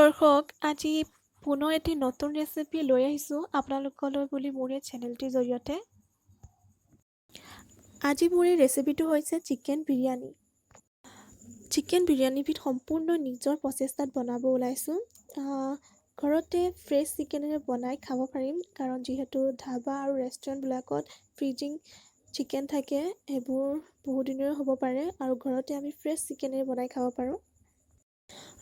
দৰ্শক, আজি পুনৰ এটি নতুন ৰেচিপি লৈ আহিছোঁ আপোনালোকলৈ বুলি মোৰ এই চেনেলটিৰ জৰিয়তে। আজি মোৰ এই ৰেচিপিটো হৈছে চিকেন বিৰিয়ানী। চিকেন বিৰিয়ানীবিধ সম্পূৰ্ণ নিজৰ প্ৰচেষ্টাত বনাব ওলাইছোঁ। ঘৰতে ফ্ৰেছ চিকেনেৰে বনাই খাব পাৰিম, কাৰণ যিহেতু ধাবা আৰু ৰেষ্টুৰেণ্টবিলাকত ফ্ৰিজিং চিকেন থাকে, সেইবোৰ বহুদিনৰে হ'ব পাৰে আৰু ঘৰতে আমি ফ্ৰেছ চিকেনেৰে বনাই খাব পাৰোঁ।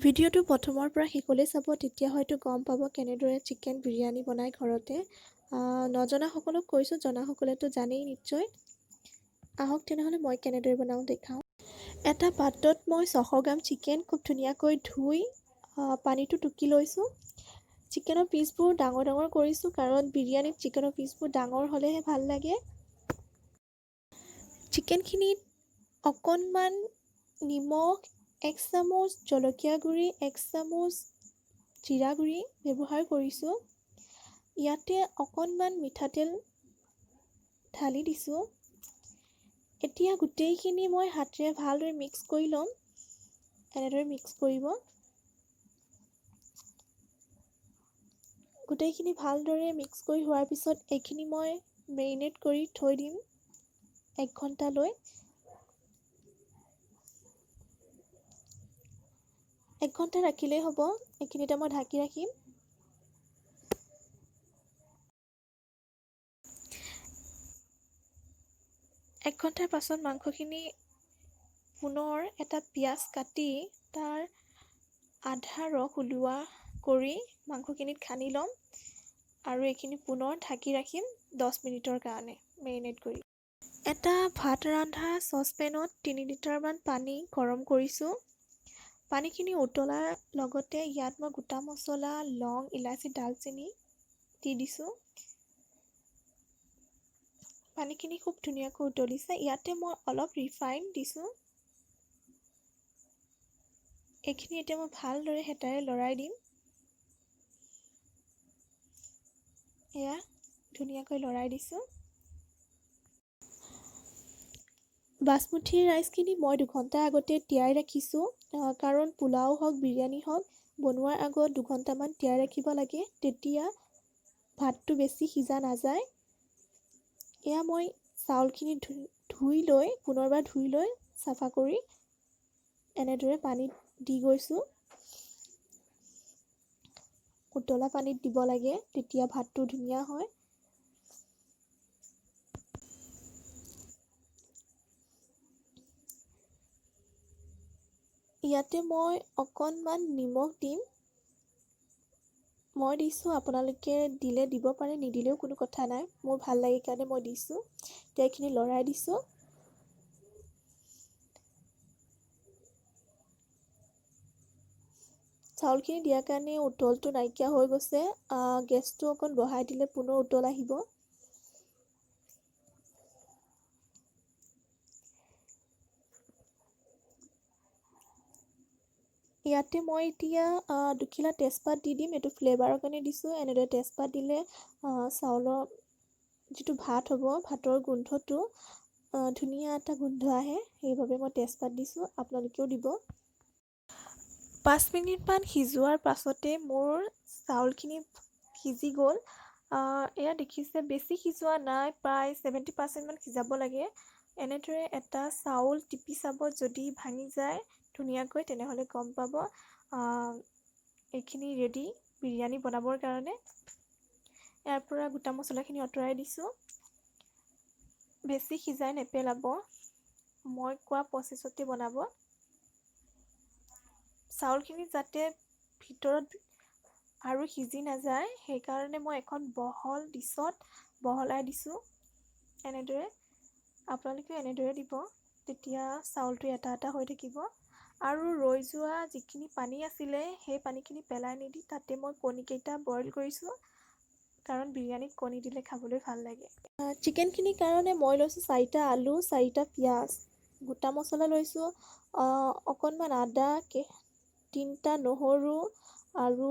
ভিডিঅ'টো প্ৰথমৰ পৰা শেষলৈ চাব, তেতিয়া হয়তো গম পাব কেনেদৰে চিকেন বিৰিয়ানী বনাই ঘৰতে। নজনাসকলক কৈছোঁ, জনাসকলেতো জানেই নিশ্চয়। আহক তেনেহ'লে মই কেনেদৰে বনাওঁ দেখাওঁ। এটা পাত্ৰত মই 600 গ্ৰাম চিকেন খুব ধুনীয়াকৈ ধুই পানীটো টুকি লৈছোঁ। চিকেনৰ পিচবোৰ ডাঙৰ ডাঙৰ কৰিছোঁ, কাৰণ বিৰিয়ানীত চিকেনৰ পিচবোৰ ডাঙৰ হ'লেহে ভাল লাগে। চিকেনখিনিত অকণমান নিমখ, 1 চামুচ জলকীয়া গুড়ি, 1 চামুচ জিৰা গুড়ি ব্যৱহাৰ কৰিছোঁ। ইয়াতে অকণমান মিঠাতেল ঢালি দিছোঁ। এতিয়া গোটেইখিনি মই হাতেৰে ভালদৰে মিক্স কৰি ল'ম। এনেদৰে মিক্স কৰিব। গোটেইখিনি ভালদৰে মিক্স কৰি হোৱাৰ পিছত এইখিনি মই মেৰিনেট কৰি থৈ দিম 1 ঘণ্টালৈ। 1 ঘণ্টা ৰাখিলেই হ'ব। এইখিনিতে মই ঢাকি ৰাখিম। এক ঘণ্টাৰ পাছত মাংসখিনি পুনৰ এটা পিঁয়াজ কাটি তাৰ আধা ৰস ওলোৱা কৰি মাংসখিনিত সানি ল'ম আৰু এইখিনি পুনৰ ঢাকি ৰাখিম 10 মিনিটৰ কাৰণে মেৰিনেট কৰি। এটা ভাত ৰন্ধা চচপেনত 3 লিটাৰমান পানী গৰম কৰিছোঁ। পানীখিনি উতলাৰ লগতে ইয়াত মই গোটা মছলা, লং, ইলাচি, ডালচেনি দি দিছোঁ। পানীখিনি খুব ধুনীয়াকৈ উতলিছে। ইয়াতে মই অলপ ৰিফাইন দিছোঁ। এইখিনি এতিয়া মই ভালদৰে হেতাৰে লৰাই দিম। এয়া ধুনীয়াকৈ লৰাই দিছোঁ। বাসমতি ৰাইচখিনি মই 2 ঘণ্টা আগতে তিয়াই ৰাখিছোঁ, কাৰণ পোলাও হওক, বিৰিয়ানী হওক বনোৱাৰ আগত 2 ঘণ্টামান তিয়াই ৰাখিব লাগে, তেতিয়া ভাতটো বেছি সিজা নাযায়। এয়া মই চাউলখিনি ধুই লৈ পুনৰবাৰ ধুই লৈ চাফা কৰি এনেদৰে পানীত দি গৈছোঁ। উতলা পানীত দিব লাগে, তেতিয়া ভাতটো ধুনীয়া হয়। ইয়াতে মই অকণমান নিমখ দিম। মই দিছোঁ, আপোনালোকে দিলে দিব পাৰে, নিদিলেও কোনো কথা নাই। মোৰ ভাল লাগে কাৰণে মই দিছোঁ। এতিয়া এইখিনি লৰাই দিছোঁ। চাউলখিনি দিয়াৰ কাৰণে উতলটো নাইকিয়া হৈ গৈছে। গেছটো অকণ বঢ়াই দিলে পুনৰ উতল আহিব। ইয়াতে মই এতিয়া 2 খিলা তেজপাত দি দিম। এইটো ফ্লেভাৰৰ কাৰণে দিছোঁ। এনেদৰে তেজপাত দিলে চাউলৰ যিটো ভাত হ'ব, ভাতৰ গোন্ধটো ধুনীয়া এটা গোন্ধ আহে, সেইবাবে মই তেজপাত দিছোঁ। আপোনালোকেও দিব। 5 মিনিটমান সিজোৱাৰ পাছতে মোৰ চাউলখিনি সিজি গ'ল। এয়া দেখিছে, বেছি সিজোৱা নাই, প্ৰায় 70% মান সিজাব লাগে। এনেদৰে এটা চাউল টিপি চাব, যদি ভাঙি যায় ধুনীয়াকৈ, তেনেহ'লে গম পাব এইখিনি ৰেডি বিৰিয়ানী বনাবৰ কাৰণে। ইয়াৰ পৰা গোটা মছলাখিনি আঁতৰাই দিছোঁ। বেছি সিজাই নেপেলাব, মই কোৱা প্ৰচেছতে বনাব। চাউলখিনি যাতে ভিতৰত আৰু সিজি নাযায়, সেইকাৰণে মই এখন বহল ডিছত বহলাই দিছোঁ। এনেদৰে আপোনালোকেও এনেদৰে দিব, তেতিয়া চাউলটো এটা এটা হৈ থাকিব। আৰু ৰৈ যোৱা যিখিনি পানী আছিলে, সেই পানীখিনি পেলাই নিদি তাতে মই কণীকেইটা বইল কৰিছোঁ, কাৰণ বিৰিয়ানীত কণী দিলে খাবলৈ ভাল লাগে। চিকেনখিনিৰ কাৰণে মই লৈছোঁ 4টা আলু, 4টা পিঁয়াজ, গোটা মছলা লৈছোঁ অকণমান আদা, 3টা নহৰু আৰু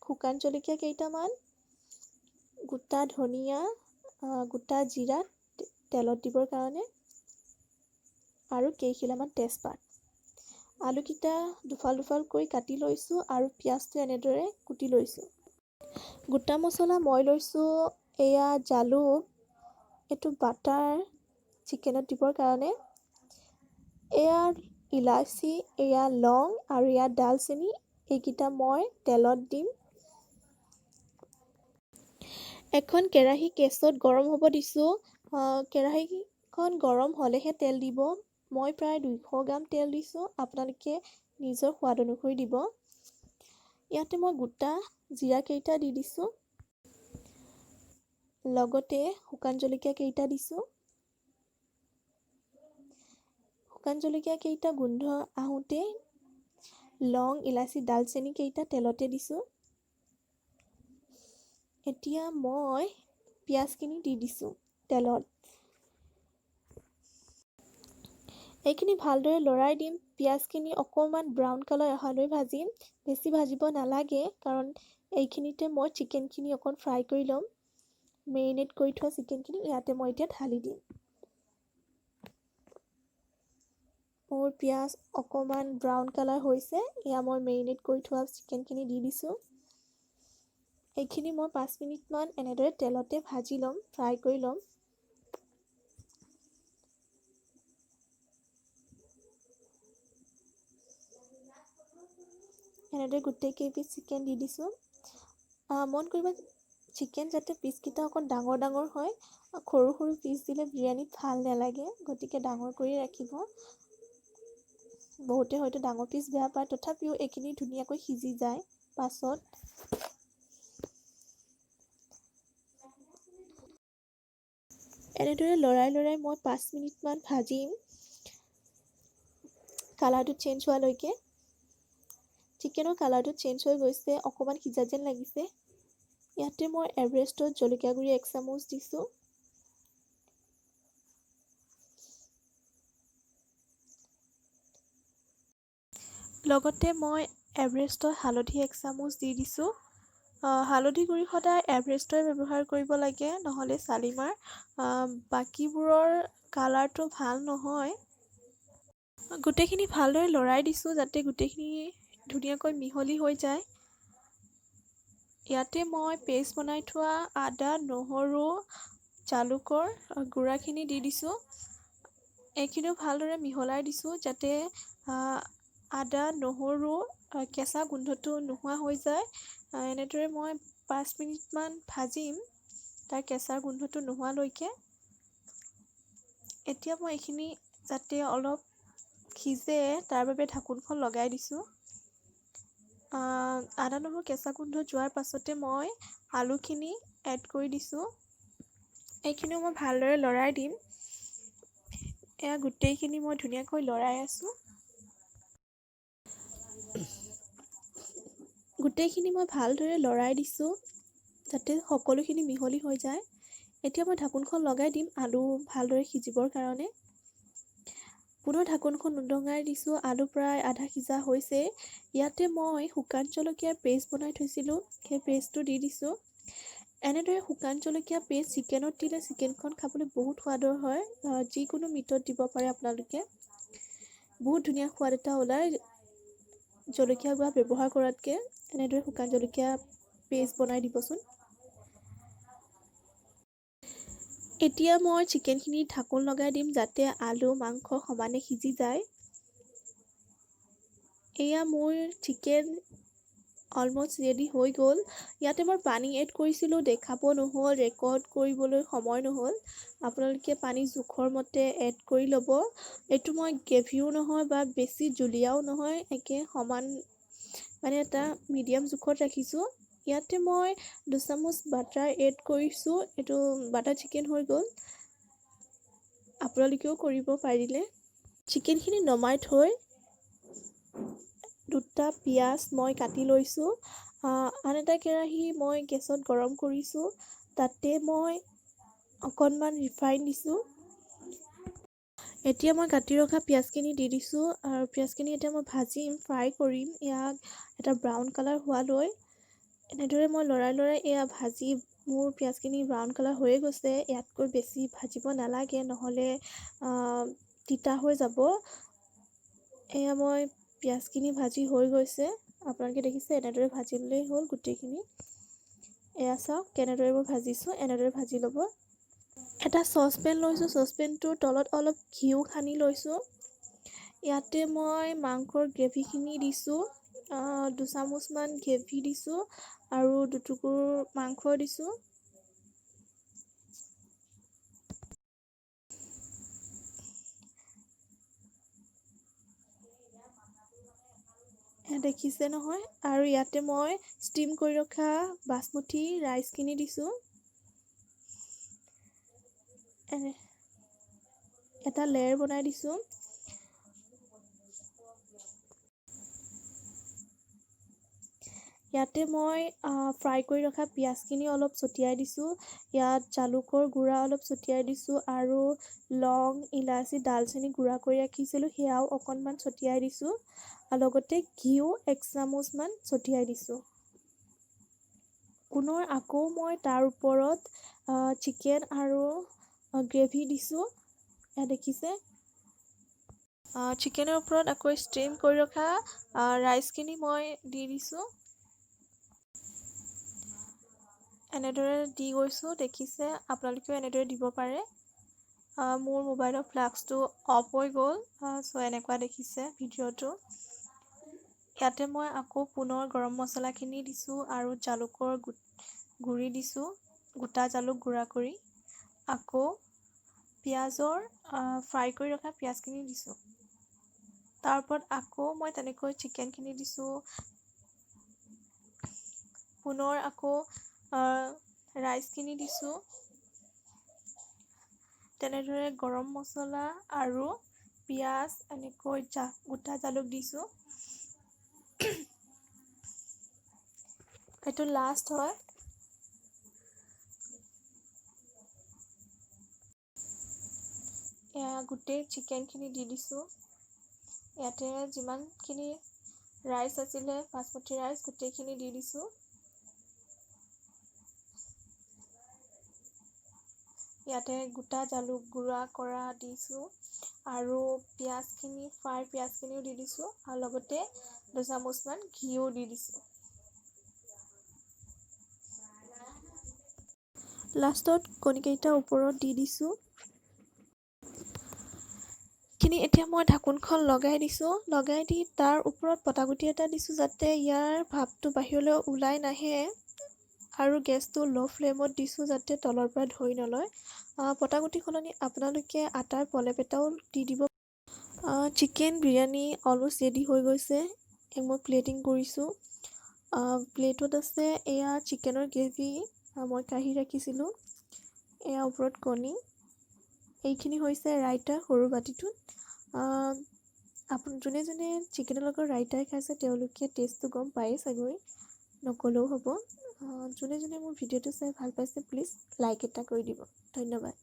শুকান জলকীয়া কেইটামান, গোটা ধনিয়া, গোটা জিৰা তেলত দিবৰ কাৰণে, আৰু কেইখিলামান তেজপাত। আলুকেইটা দুফাল দুফালকৈ কাটি লৈছোঁ আৰু পিঁয়াজটো এনেদৰে কুটি লৈছোঁ। গোটা মছলা মই লৈছোঁ এয়া জালুক, এইটো বাটাৰ চিকেনত দিবৰ কাৰণে, এয়া ইলাচি, এয়া লং আৰু এয়া ডালচেনি, এইকেইটা মই তেলত দিম। এখন কেৰাহী গেছত গৰম হ'ব দিছোঁ। কেৰাহীখন গৰম হ'লেহে তেল দিব। মই প্ৰায় 200 গ্ৰাম তেল দিছোঁ, আপোনালোকে নিজৰ সোৱাদ অনুসৰি দিব। ইয়াতে মই গোটা জিৰা কেইটা দি দিছোঁ, লগতে শুকান জলকীয়া কেইটা দিছোঁ। শুকান জলকীয়া কেইটা গোন্ধ আহোঁতে লং, ইলাচি, ডালচেনি কেইটা তেলতে দিছোঁ। এতিয়া মই পিঁয়াজখিনি দি দিছোঁ তেলত। এইখিনি ভালদৰে লৰাই দিম। পিঁয়াজখিনি অকণমান ব্ৰাউন কালাৰ অহালৈ ভাজিম। বেছি ভাজিব নালাগে, কাৰণ এইখিনিতে মই চিকেনখিনি অকণ ফ্ৰাই কৰি ল'ম। মেৰিনেট কৰি থোৱা চিকেনখিনি ইয়াতে মই এতিয়া ঢালি দিম। মোৰ পিঁয়াজ অকণমান ব্ৰাউন কালাৰ হৈছে। এয়া মই মেৰিনেট কৰি থোৱা চিকেনখিনি দি দিছোঁ। এইখিনি মই 5 মিনিটমান এনেদৰে তেলতে ভাজি ল'ম, ফ্ৰাই কৰি ল'ম। এনেদৰে গোটেই কেইপিচ চিকেন দি দিছোঁ। মন কৰিব চিকেন যাতে পিচকেইটা অকণ ডাঙৰ ডাঙৰ হয়। সৰু সৰু পিচ দিলে বিৰিয়ানীত ভাল নালাগে, গতিকে ডাঙৰ কৰি ৰাখিব। বহুতে হয়তো ডাঙৰ পিচ বেয়া পায়, তথাপিও এইখিনি ধুনীয়াকৈ সিজি যায় পাছত। এনেদৰে লৰাই লৰাই মই 5 মিনিটমান ভাজিম, কালাৰটো চেঞ্জ হোৱালৈকে। চিকেনৰ কালাৰটো চেঞ্জ হৈ গৈছে, অকণমান সিজা যেন লাগিছে। ইয়াতে মই এভাৰেষ্টত জলকীয়া গুড়ি 1 চামুচ দিছোঁ। লগতে মই এভাৰেষ্টৰ হালধি 1 চামুচ দি দিছোঁ। হালধি গুড়ি সদায় এভাৰেষ্টৰ ব্যৱহাৰ কৰিব লাগে, নহ'লে শালিমাৰ। বাকীবোৰৰ কালাৰটো ভাল নহয়। গোটেইখিনি ভালদৰে লৰাই দিছোঁ যাতে গোটেইখিনি ধুনীয়াকৈ মিহলি হৈ যায়। ইয়াতে মই পেষ্ট বনাই থোৱা আদা, নহৰু, জালুকৰ গুড়াখিনি দি দিছোঁ। এইখিনিও ভালদৰে মিহলাই দিছোঁ যাতে আদা, নহৰু কেঁচা গোন্ধটো নোহোৱা হৈ যায়। এনেদৰে মই 5 মিনিটমান ভাজিম, তাৰ কেঁচা গোন্ধটো নোহোৱালৈকে। এতিয়া মই এইখিনি যাতে অলপ সিজে তাৰ বাবে ঢাকোনখন লগাই দিছোঁ। আদা, নহৰু কেঁচা গোন্ধ যোৱাৰ পাছতে মই আলুখিনি এড কৰি দিছোঁ। এইখিনিও মই ভালদৰে লৰাই দিম। এয়া গোটেইখিনি মই ধুনীয়াকৈ লৰাই আছোঁ। গোটেইখিনি মই ভালদৰে লৰাই দিছোঁ যাতে সকলোখিনি মিহলি হৈ যায়। এতিয়া মই ঢাকোনখন লগাই দিম আলু ভালদৰে সিজিবৰ কাৰণে। পুনৰ ঢাকোনখন উদঙাই দিছোঁ। আলু প্ৰায় আধা সিজা হৈছে। ইয়াতে মই শুকান জলকীয়াৰ পেষ্ট বনাই থৈছিলোঁ, সেই পেষ্টটো দি দিছোঁ। এনেদৰে শুকান জলকীয়া পেষ্ট চিকেনত দিলে চিকেনখন খাবলৈ বহুত সোৱাদৰ হয়। যিকোনো মিটত দিব পাৰে আপোনালোকে, বহুত ধুনীয়া সোৱাদ এটা ওলায়। জলকীয়া গুড়া ব্যৱহাৰ কৰাতকৈ এনেদৰে শুকান জলকীয়া পেষ্ট বনাই দিবচোন। এতিয়া মই চিকেনখিনি ঢাকোন লগাই দিম যাতে আলু মাংস সমানে সিজি যায়। এয়া মোৰ চিকেন অলমষ্ট ৰেডি হৈ গ'ল। ইয়াতে মই পানী এড কৰিছিলোঁ, দেখাব নহ'ল, ৰেকৰ্ড কৰিবলৈ সময় নহ'ল। আপোনালোকে পানী জোখৰ মতে এড কৰি ল'ব। এইটো মই গ্ৰেভিও নহয় বা বেছি জুলীয়াও নহয়, একে সমান মানে এটা মিডিয়াম জোখত ৰাখিছোঁ। ইয়াতে মই 2 চামুচ বাটাৰ এড কৰিছোঁ। এইটো বাটাৰ চিকেন হৈ গ'ল, আপোনালোকেও কৰিব পাৰিলে। চিকেনখিনি নমাই থৈ 2টা পিঁয়াজ মই কাটি লৈছোঁ। আন এটা কেৰাহী মই গেছত গৰম কৰিছোঁ, তাতে মই অকণমান ৰিফাইন দিছোঁ। এতিয়া মই কাটি ৰখা পিঁয়াজখিনি দি দিছোঁ আৰু পিঁয়াজখিনি এতিয়া মই ভাজিম, ফ্ৰাই কৰিম ইয়াক এটা ব্ৰাউন কালাৰ হোৱালৈ। এনেদৰে মই লৰাই লৰাই এয়া ভাজি মোৰ পিঁয়াজখিনি ব্ৰাউন কালাৰ হৈয়ে গৈছে। ইয়াতকৈ বেছি ভাজিব নালাগে, নহ'লে তিতা হৈ যাব। এয়া মই পিঁয়াজখিনি ভাজি হৈ গৈছে। আপোনালোকে দেখিছে এনেদৰে ভাজি ল'লেই হ'ল গোটেইখিনি। এয়া চাওক কেনেদৰে মই ভাজিছোঁ, এনেদৰে ভাজি ল'ব। এটা চচপেন লৈছোঁ, চচপেনটোৰ তলত অলপ ঘিউ সানি লৈছোঁ। ইয়াতে মই মাংসৰ গ্ৰেভিখিনি দিছোঁ। 2 চামুচমান গ্ৰেভি দিছোঁ আৰু 2 টুকুৰ মাংস দিছোঁ। দেখিছে নহয়। আৰু ইয়াতে মই ষ্টিম কৰি ৰখা বাচমতি ৰাইচখিনি দিছোঁ। এটা লেয়াৰ বনাই দিছোঁ। ইয়াতে মই ফ্ৰাই কৰি ৰখা পিঁয়াজখিনি অলপ ছটিয়াই দিছোঁ। ইয়াত জালুকৰ গুড়া অলপ ছটিয়াই দিছোঁ আৰু লং, ইলাচি, ডালচেনি গুড়া কৰি ৰাখিছিলোঁ সেয়াও অকণমান ছটিয়াই দিছোঁ। লগতে ঘিউ 1 চামুচমান ছটিয়াই দিছোঁ। পুনৰ আকৌ মই তাৰ ওপৰত চিকেন আৰু গ্ৰেভি দিছোঁ। এয়া দেখিছে। চিকেনৰ ওপৰত আকৌ ষ্টিম কৰি ৰখা ৰাইচখিনি মই দি দিছোঁ। এনেদৰে দি গৈছোঁ, দেখিছে। আপোনালোকেও এনেদৰে দিব পাৰে। মোৰ মোবাইলৰ ফ্লাক্সটো অফ হৈ গ'ল, চ' এনেকুৱা দেখিছে ভিডিঅ'টো। ইয়াতে মই আকৌ পুনৰ গৰম মছলাখিনি দিছোঁ আৰু জালুকৰ গুড়ি দিছোঁ, গোটা জালুক গুড়া কৰি। আকৌ পিঁয়াজৰ ফ্ৰাই কৰি ৰখা পিঁয়াজখিনি দিছোঁ। তাৰ ওপৰত আকৌ মই তেনেকৈ চিকেনখিনি দিছোঁ। পুনৰ আকৌ ৰাইচখিনি দিছোঁ। তেনেদৰে গৰম মছলা আৰু পিঁয়াজ এনেকৈ গোটা জালুক দিছোঁ। এইটো লাষ্ট হয়। এয়া গোটেই চিকেনখিনি দি দিছোঁ। ইয়াতে যিমানখিনি ৰাইচ আছিলে বাচমতি ৰাইচ গোটেইখিনি দি দিছোঁ। ইয়াতে গোটা জালুক গুড়া কৰা দিছোঁ আৰু ফ্ৰাই পিঁয়াজখিনিও দি দিছোঁ আৰু লগতে 2 চামুচমান ঘিউ দি দিছোঁ। লাষ্টত কণীকেইটা ওপৰত দি দিছোঁ। এতিয়া মই ঢাকোনখন লগাই দিছোঁ। লগাই দি তাৰ ওপৰত পটাগুটি এটা দিছোঁ যাতে ইয়াৰ ভাপটো বাহিৰলৈ ওলাই নাহে আৰু গেছটো ল' ফ্লেমত দিছোঁ যাতে তলৰ পৰা ধৰি নলয়। পটাগুটি সলনি আপোনালোকে আটাৰ প্ৰলেপ এটাও দি দিব। চিকেন বিৰিয়ানী অলম'ষ্ট ৰেডি হৈ গৈছে। মই প্লেটিং কৰিছোঁ। প্লেটত আছে এয়া চিকেনৰ গ্ৰেভি, মই কাঢ়ি ৰাখিছিলোঁ। এয়া ওপৰত কণী। এইখিনি হৈছে ৰাইতা সৰু বাতিটোত। যোনে চিকেনৰ লগত ৰাইতাই খাইছে তেওঁলোকে টেষ্টটো গম পায়েই চাগৈ, নক'লেও হ'ব। যোনে মোৰ ভিডিঅ'টো চাই ভাল পাইছে প্লিজ লাইক এটা কৰি দিব। ধন্যবাদ।